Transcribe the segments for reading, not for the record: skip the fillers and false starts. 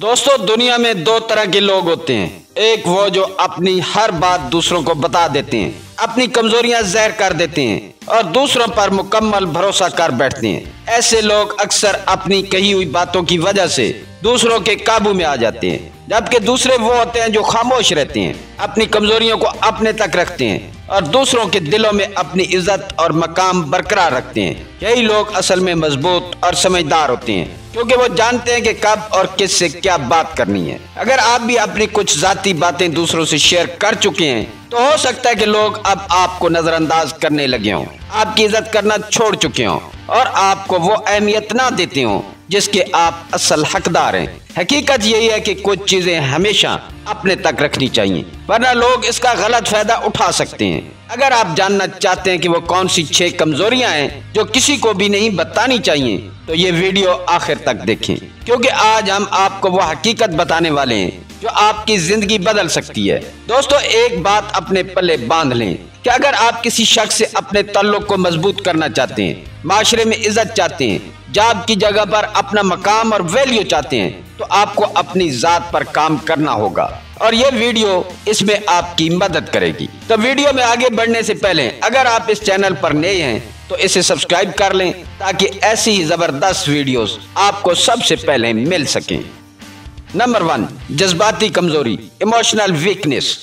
दोस्तों, दुनिया में दो तरह के लोग होते हैं। एक वो जो अपनी हर बात दूसरों को बता देते हैं, अपनी कमजोरियां जाहिर कर देते हैं और दूसरों पर मुकम्मल भरोसा कर बैठते हैं। ऐसे लोग अक्सर अपनी कही हुई बातों की वजह से दूसरों के काबू में आ जाते हैं, जबकि दूसरे वो होते हैं जो खामोश रहते हैं, अपनी कमजोरियों को अपने तक रखते हैं और दूसरों के दिलों में अपनी इज्जत और मकाम बरकरार रखते हैं। यही लोग असल में मजबूत और समझदार होते हैं, क्योंकि वो जानते हैं कि कब और किससे क्या बात करनी है। अगर आप भी अपनी कुछ जाती बातें दूसरों से शेयर कर चुके हैं तो हो सकता है कि लोग अब आपको नजरअंदाज करने लगे हों, आपकी इज्जत करना छोड़ चुके हों और आपको वो अहमियत ना देते हों जिसके आप असल हकदार हैं। हकीकत यही है कि कुछ चीजें हमेशा अपने तक रखनी चाहिए, वरना लोग इसका गलत फायदा उठा सकते हैं। अगर आप जानना चाहते हैं कि वो कौन सी 6 कमजोरियां हैं जो किसी को भी नहीं बतानी चाहिए, तो ये वीडियो आखिर तक देखें, क्योंकि आज हम आपको वो हकीकत बताने वाले हैं जो आपकी जिंदगी बदल सकती है। दोस्तों, एक बात अपने पल्ले बांध लें कि अगर आप किसी शख्स से अपने ताल्लुक को मजबूत करना चाहते हैं, माशरे में इज्जत चाहते हैं, जॉब की जगह पर अपना मकाम और वैल्यू चाहते हैं, तो आपको अपनी जात पर काम करना होगा और ये वीडियो इसमें आपकी मदद करेगी। तो वीडियो में आगे बढ़ने से पहले अगर आप इस चैनल पर नए हैं तो इसे सब्सक्राइब कर लें, ताकि ऐसी ही जबरदस्त वीडियोस आपको सबसे पहले मिल सकें। नंबर 1, जज्बाती कमजोरी, इमोशनल वीकनेस।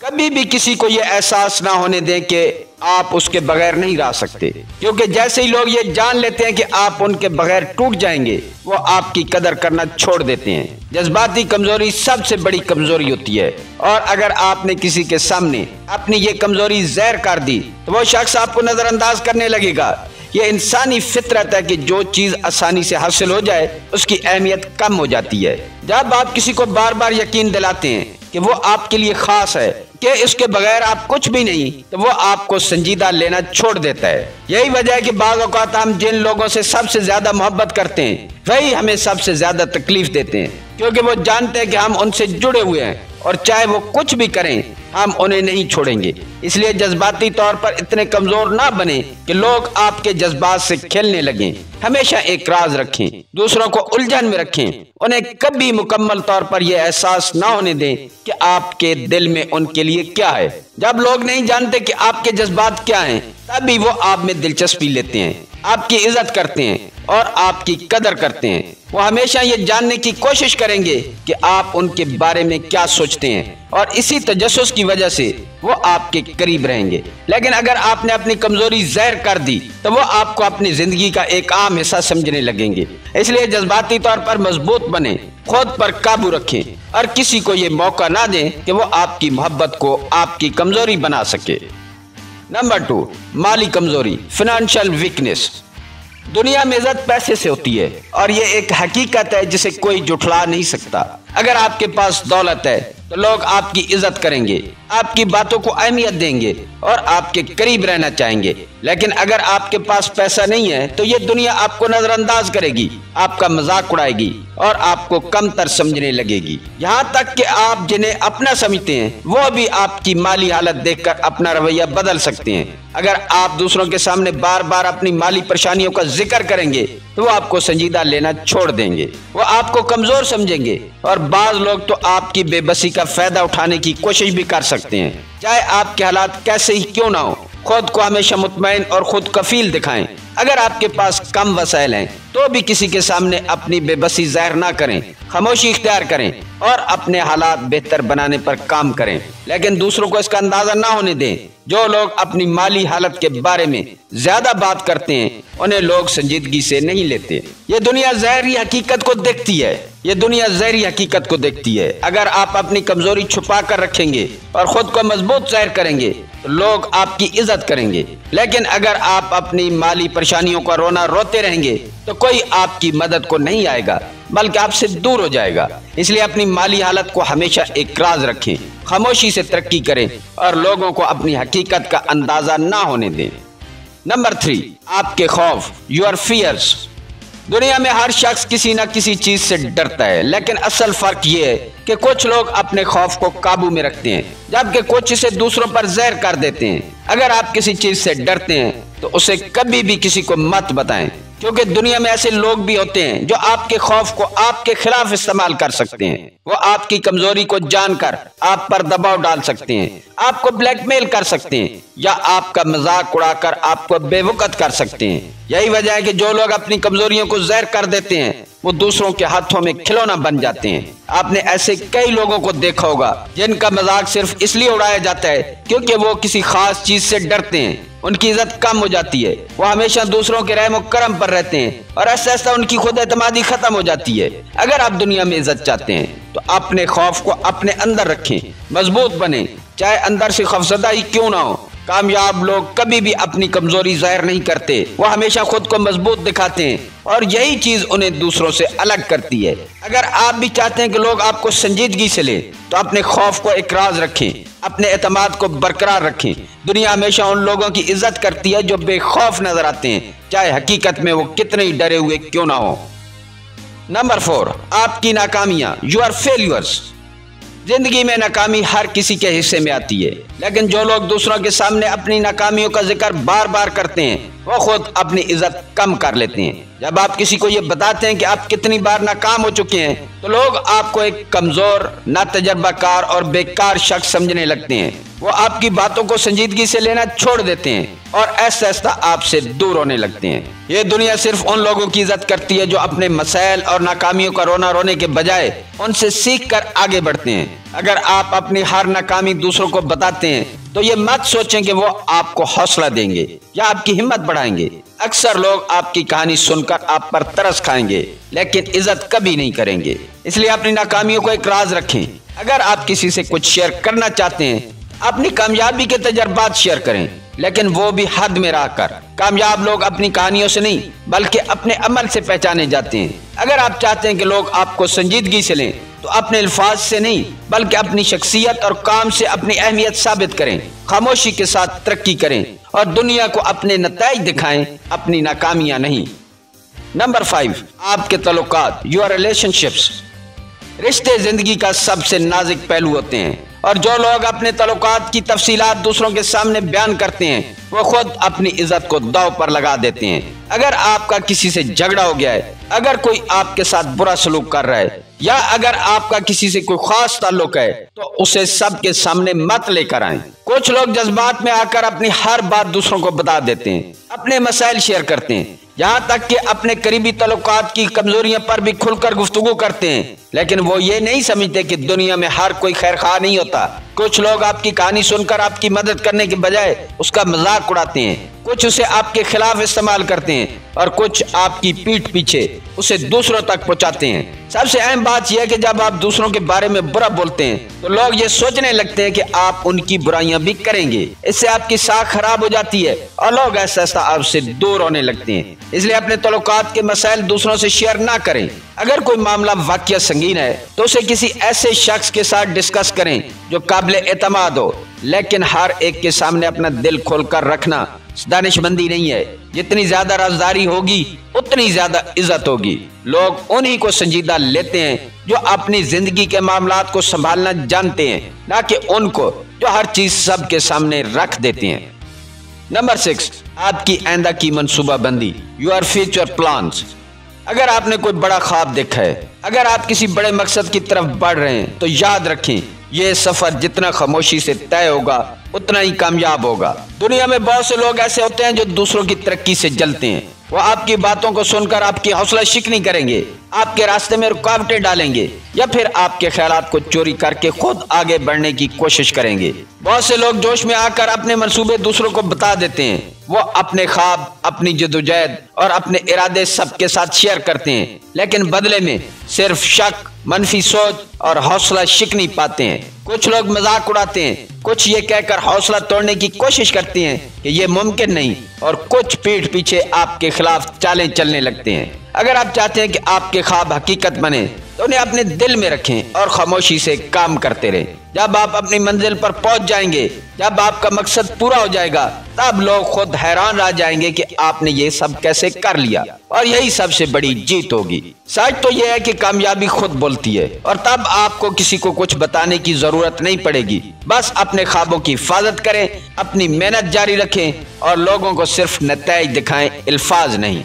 कभी भी किसी को ये एहसास ना होने दें कि आप उसके बगैर नहीं रह सकते, क्योंकि जैसे ही लोग ये जान लेते हैं कि आप उनके बगैर टूट जाएंगे, वो आपकी कदर करना छोड़ देते हैं। जज्बाती कमजोरी सबसे बड़ी कमजोरी होती है और अगर आपने किसी के सामने अपनी ये कमजोरी ज़ाहिर कर दी तो वो शख्स आपको नजरअंदाज करने लगेगा। ये इंसानी फितरत है कि जो चीज आसानी से हासिल हो जाए उसकी अहमियत कम हो जाती है। जब आप किसी को बार बार यकीन दिलाते हैं कि वो आपके लिए खास है, कि इसके बगैर आप कुछ भी नहीं, तो वो आपको संजीदा लेना छोड़ देता है। यही वजह है कि बाज़ औक़ात हम जिन लोगों से सबसे ज्यादा मोहब्बत करते हैं वही हमें सबसे ज्यादा तकलीफ देते हैं, क्योंकि वो जानते हैं कि हम उनसे जुड़े हुए हैं और चाहे वो कुछ भी करें हम उन्हें नहीं छोड़ेंगे। इसलिए जज्बाती तौर पर इतने कमजोर ना बने कि लोग आपके जज्बात से खेलने लगें। हमेशा एक राज रखें, दूसरों को उलझन में रखें, उन्हें कभी मुकम्मल तौर पर यह एहसास ना होने दें कि आपके दिल में उनके लिए क्या है। जब लोग नहीं जानते कि आपके जज्बात क्या हैं, तभी वो आप में दिलचस्पी लेते हैं, आपकी इज्जत करते हैं और आपकी कदर करते हैं। वो हमेशा ये जानने की कोशिश करेंगे कि आप उनके बारे में क्या सोचते हैं और इसी तजस्सुस की वजह से वो आपके करीब रहेंगे। लेकिन अगर आपने अपनी कमजोरी ज़ाहिर कर दी तो वो आपको अपनी जिंदगी का एक आम हिस्सा समझने लगेंगे। इसलिए जज्बाती तौर पर मजबूत बने, खुद पर काबू रखें और किसी को ये मौका ना दें कि वो आपकी मोहब्बत को आपकी कमजोरी बना सके। नंबर 2, माली कमजोरी, फाइनेंशियल वीकनेस। दुनिया में इज्जत पैसे से होती है और ये एक हकीकत है जिसे कोई जुठला नहीं सकता। अगर आपके पास दौलत है तो लोग आपकी इज्जत करेंगे, आपकी बातों को अहमियत देंगे और आपके करीब रहना चाहेंगे। लेकिन अगर आपके पास पैसा नहीं है तो ये दुनिया आपको नजरअंदाज करेगी, आपका मजाक उड़ाएगी और आपको कमतर समझने लगेगी। यहाँ तक कि आप जिन्हें अपना समझते हैं वो भी आपकी माली हालत देखकर अपना रवैया बदल सकते हैं। अगर आप दूसरों के सामने बार बार अपनी माली परेशानियों का जिक्र करेंगे तो वो आपको संजीदा लेना छोड़ देंगे, वो आपको कमजोर समझेंगे और बाज लोग तो आपकी बेबसी का फायदा उठाने की कोशिश भी कर सकते हैं। चाहे आपके हालात कैसे ही क्यों ना हो, खुद को हमेशा मुतमईन और खुद कफील दिखाएं। अगर आपके पास कम वसाइल हैं तो भी किसी के सामने अपनी बेबसी जाहिर ना करें, खामोशी इख्तियार करें और अपने हालात बेहतर बनाने पर काम करें। लेकिन दूसरों को इसका अंदाजा ना होने दें। जो लोग अपनी माली हालत के बारे में ज्यादा बात करते हैं उन्हें लोग संजीदगी से नहीं लेते। ये दुनिया ज़ाहिरी हकीकत को देखती है, ये दुनिया ज़ाहिरी हकीकत को देखती है। अगर आप अपनी कमजोरी छुपा कर रखेंगे और खुद को मजबूत जाहिर करेंगे तो लोग आपकी इज्जत करेंगे। लेकिन अगर आप अपनी माली परेशानियों का रोना रोते रहेंगे तो कोई आपकी मदद को नहीं आएगा, बल्कि आपसे दूर हो जाएगा। इसलिए अपनी माली हालत को हमेशा एक राज रखें, खामोशी से तरक्की करें और लोगों को अपनी हकीकत का अंदाजा ना होने दें। नंबर 3, आपके खौफ, योर फियर्स। दुनिया में हर शख्स किसी न किसी चीज से डरता है, लेकिन असल फर्क ये है कि कुछ लोग अपने खौफ को काबू में रखते हैं जबकि कुछ इसे दूसरों पर ज़ाहिर कर देते हैं। अगर आप किसी चीज से डरते हैं तो उसे कभी भी किसी को मत बताएं, क्योंकि दुनिया में ऐसे लोग भी होते हैं जो आपके खौफ को आपके खिलाफ इस्तेमाल कर सकते हैं। वो आपकी कमजोरी को जानकर आप पर दबाव डाल सकते हैं, आपको ब्लैकमेल कर सकते हैं या आपका मजाक उड़ाकर आपको बेवकूफ कर सकते हैं। यही वजह है कि जो लोग अपनी कमजोरियों को जहर कर देते हैं वो दूसरों के हाथों में खिलौना बन जाते हैं। आपने ऐसे कई लोगों को देखा होगा जिनका मजाक सिर्फ इसलिए उड़ाया जाता है क्योंकि वो किसी खास चीज से डरते हैं। उनकी इज्जत कम हो जाती है, वो हमेशा दूसरों के रहम करम पर रहते हैं और ऐसा ऐसा उनकी खुद एतमादी खत्म हो जाती है। अगर आप दुनिया में इज्जत चाहते हैं तो अपने खौफ को अपने अंदर रखें, मजबूत बने, चाहे अंदर से खौफजदा ही क्यों ना हो। कामयाब लोग कभी भी अपनी कमजोरी जाहिर नहीं करते, वो हमेशा खुद को मजबूत दिखाते हैं और यही चीज उन्हें दूसरों से अलग करती है। अगर आप भी चाहते हैं कि लोग आपको संजीदगी से लें तो अपने खौफ को एक राज रखें, अपने एतमाद को बरकरार रखें। दुनिया हमेशा उन लोगों की इज्जत करती है जो बेखौफ नजर आते हैं, चाहे हकीकत में वो कितने ही डरे हुए क्यों ना हो। नंबर 4, आपकी नाकामियां, योर फेल्यूर्स। जिंदगी में नाकामी हर किसी के हिस्से में आती है, लेकिन जो लोग दूसरों के सामने अपनी नाकामियों का जिक्र बार बार करते हैं वो खुद अपनी इज्जत कम कर लेते हैं। जब आप किसी को ये बताते हैं कि आप कितनी बार नाकाम हो चुके हैं तो लोग आपको एक कमजोर, नातजर्बाकार और बेकार शख्स समझने लगते हैं। वो आपकी बातों को संजीदगी से लेना छोड़ देते हैं और ऐसा ऐसा आपसे दूर होने लगते हैं। ये दुनिया सिर्फ उन लोगों की इज्जत करती है जो अपने मसाइल और नाकामियों का रोना रोने के बजाय उनसे सीख कर आगे बढ़ते हैं। अगर आप अपनी हर नाकामी दूसरों को बताते हैं तो ये मत सोचें कि वो आपको हौसला देंगे या आपकी हिम्मत बढ़ाएंगे। अक्सर लोग आपकी कहानी सुनकर आप पर तरस खाएंगे लेकिन इज्जत कभी नहीं करेंगे। इसलिए अपनी नाकामियों को एक राज रखें। अगर आप किसी से कुछ शेयर करना चाहते हैं, अपनी कामयाबी के तजर्बात शेयर करें, लेकिन वो भी हद में रहकर। कामयाब लोग अपनी कहानियों से नहीं बल्कि अपने अमल से पहचाने जाते हैं। अगर आप चाहते हैं कि लोग आपको संजीदगी से लें तो अपने अल्फाज से नहीं बल्कि अपनी शख्सियत और काम से अपनी अहमियत साबित करें, खामोशी के साथ तरक्की करें और दुनिया को अपने नताइज दिखाएं, अपनी नाकामियां नहीं। नंबर 5, आपके तल्लुकात, योर रिलेशनशिप्स। रिश्ते जिंदगी का सबसे नाजुक पहलू होते हैं और जो लोग अपने तल्लुकात की तफसीलात दूसरों के सामने बयान करते हैं वो खुद अपनी इज्जत को दांव पर लगा देते हैं। अगर आपका किसी से झगड़ा हो गया है, अगर कोई आपके साथ बुरा सलूक कर रहा है या अगर आपका किसी से कोई खास ताल्लुक है तो उसे सबके सामने मत लेकर आएं। कुछ लोग जज्बात में आकर अपनी हर बात दूसरों को बता देते हैं, अपने मसाइल शेयर करते हैं, यहाँ तक कि अपने करीबी ताल्लुकात की कमजोरियों पर भी खुलकर गुफ्तगू करते हैं, लेकिन वो ये नहीं समझते कि दुनिया में हर कोई खैरखा नहीं होता। कुछ लोग आपकी कहानी सुनकर आपकी मदद करने के बजाय उसका मजाक उड़ाते हैं, कुछ उसे आपके खिलाफ इस्तेमाल करते हैं और कुछ आपकी पीठ पीछे उसे दूसरों तक पहुंचाते हैं। सबसे अहम बात यह है कि जब आप दूसरों के बारे में बुरा बोलते हैं तो लोग ये सोचने लगते हैं कि आप उनकी बुराइयां भी करेंगे। इससे आपकी साख खराब हो जाती है और लोग ऐसा ऐसा आपसे दूर होने लगते हैं। इसलिए अपने तल्लुकात के मसाइल दूसरों से शेयर ना करें। अगर कोई मामला वाकई संगीन है तो उसे किसी ऐसे शख्स के साथ डिस्कस करें जो काबिल एतमाद हो, लेकिन हर एक के सामने अपना दिल खोलकर रखना दानिशमंदी नहीं है। जितनी ज्यादा राजदारी होगी उतनी ज्यादा इज्जत होगी। लोग उन्हीं को संजीदा लेते हैं जो अपनी जिंदगी के मामलात को संभालना जानते हैं, ना कि उनको जो हर चीज सबके सामने रख देते हैं। नंबर 6, आपकी आइंदा की मंसूबाबंदी, योर फ्यूचर प्लान्स। अगर आपने कोई बड़ा ख्वाब देखा है, अगर आप किसी बड़े मकसद की तरफ बढ़ रहे हैं तो याद रखें ये सफर जितना खामोशी से तय होगा उतना ही कामयाब होगा। दुनिया में बहुत से लोग ऐसे होते हैं जो दूसरों की तरक्की से जलते हैं। वो आपकी बातों को सुनकर आपकी हौसला शिकनी करेंगे, आपके रास्ते में रुकावटें डालेंगे या फिर आपके ख्यालात को चोरी करके खुद आगे बढ़ने की कोशिश करेंगे। बहुत से लोग जोश में आकर अपने मंसूबे दूसरों को बता देते हैं। वो अपने ख्वाब, अपनी जद्दोजहद और अपने इरादे सबके साथ शेयर करते हैं, लेकिन बदले में सिर्फ शक, मनफी सोच और हौसला शिकनी पाते हैं। कुछ लोग मजाक उड़ाते हैं, कुछ ये कहकर हौसला तोड़ने की कोशिश करते हैं कि ये मुमकिन नहीं, और कुछ पीठ पीछे आपके खिलाफ चालें चलने लगते हैं। अगर आप चाहते हैं कि आपके ख्वाब हकीकत बने तो उन्हें अपने दिल में रखें और खामोशी से काम करते रहें। जब आप अपनी मंजिल पर पहुंच जाएंगे, जब आपका मकसद पूरा हो जाएगा, तब लोग खुद हैरान रह जाएंगे कि आपने ये सब कैसे कर लिया, और यही सबसे बड़ी जीत होगी। सच तो यह है कि कामयाबी खुद बोलती है और तब आपको किसी को कुछ बताने की जरूरत नहीं पड़ेगी। बस अपने ख्वाबों की हिफाजत करें, अपनी मेहनत जारी रखें और लोगों को सिर्फ नताइज दिखाएं, अल्फाज नहीं।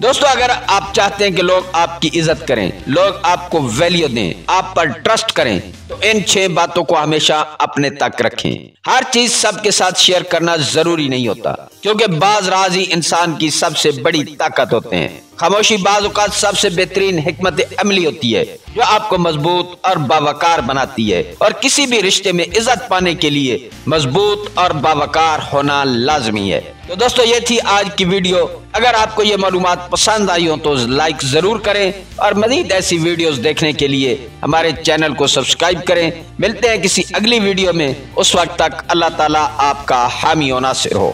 दोस्तों, अगर आप चाहते हैं कि लोग आपकी इज्जत करें, लोग आपको वैल्यू दें, आप पर ट्रस्ट करें, तो इन 6 बातों को हमेशा अपने तक रखें। हर चीज सबके साथ शेयर करना जरूरी नहीं होता, क्योंकि बाज राज ही इंसान की सबसे बड़ी ताकत होते हैं। खामोशी बाज़ औक़ात सबसे बेहतरीन हिकमत अमली होती है, जो आपको मजबूत और बावकार बनाती है। और किसी भी रिश्ते में इज्जत पाने के लिए मजबूत और बावकार होना लाजमी है। तो दोस्तों, ये थी आज की वीडियो। अगर आपको ये मालूमात पसंद आई हो तो लाइक जरूर करें और मजीद ऐसी वीडियोस देखने के लिए हमारे चैनल को सब्सक्राइब करें। मिलते हैं किसी अगली वीडियो में। उस वक्त तक अल्लाह ताला आपका हामी और नासिर हो।